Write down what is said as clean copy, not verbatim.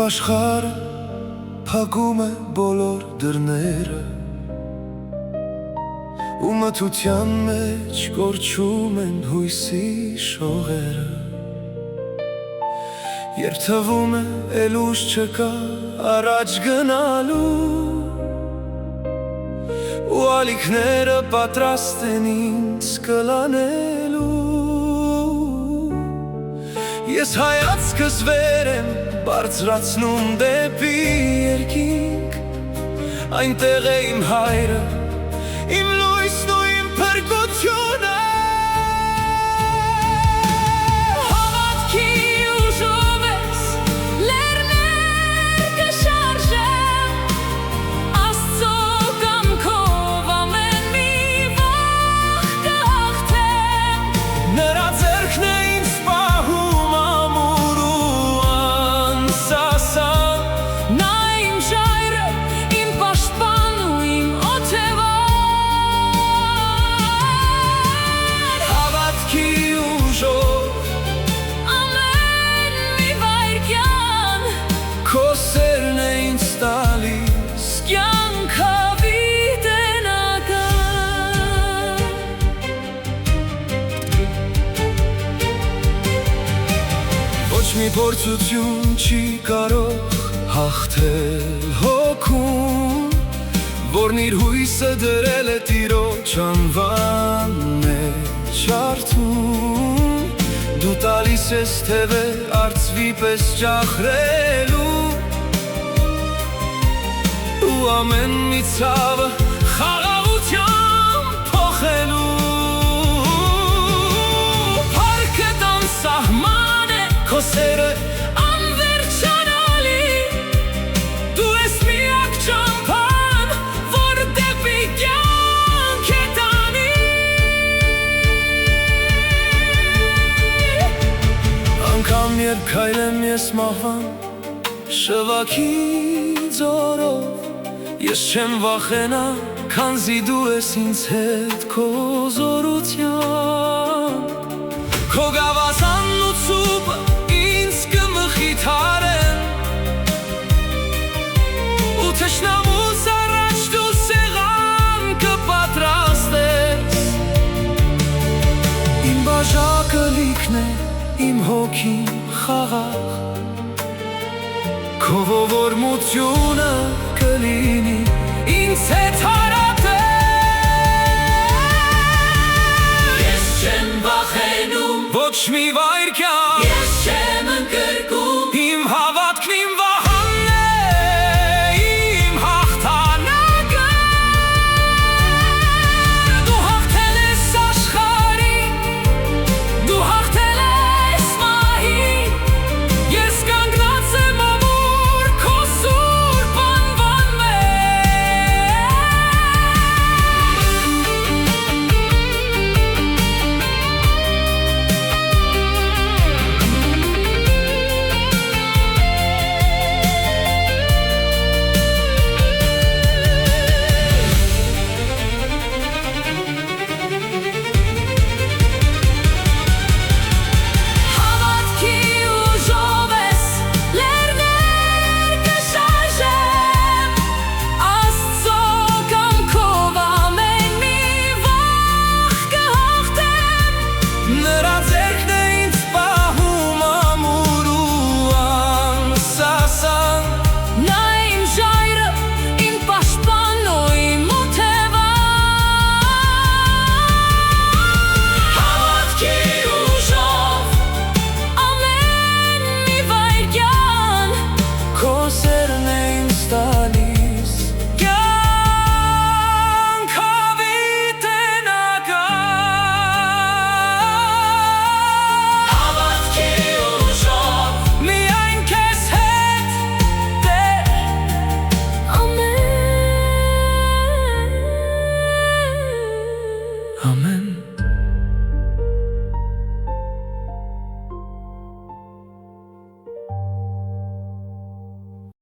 աշխարհը փակում է բոլոր դռները ու մթության մեջ կորչում են հույսի շողերը Երբ թվում է էլ ուժ չկա առաջ գնալու ու ալիքները պատրաստ են ինձ կլանելու Ես հայացքս վեր եմ բարձրացնում դեպի երկինք Այնտեղ է իմ հայրը, իմ լույսն ու իմ փրկությունը Հավատքի ուժով ես լեռներ կշարժեմ Աստծո կամքով ամեն մի վախ կհաղթեմ Նրա ձեռքն է ինձ պահում ամուր ու անսասան Նա իմ ժայռը, իմ պաշտպան ու իմ օթևան Հավատքի ուժով Ամեն մի վայրկյան Քո սերն է ինձ տալիս կյանքը վիտենական Ոչ մի փորձություն չի կարող հաղթել հոգուն Որն իր հույսը դրել է Տիրոջ անվան մեջ արթուն Դու տալիս ես թևեր արծվի պես ճախրելու Ու ամեն մի ցավը խաղաղությամբ փոխելու Փառքդ անսահման է Քո սերը անվերջանալի Դու ես միակ ճամփան, որ դեպի կյանք է տանի Անգամ երբ քայլեմ ես մահվան Շվաքի ձորով Ես չեմ վախենա, քանզի դու ես ինձ հետ քո զորությամբ Քո գավազանն ու ցուպը ինձ կմխիթարեն Ու թշնամուս առաջ դու սեղան կպատրաստես Իմ բաժակը լիքն է, իմ հոգին խաղաղ Քո ողորմությունը կլինի ինձ հետ հարատել Ես չեմ վախենում, Ոչ մի վայրկյան ես չեմ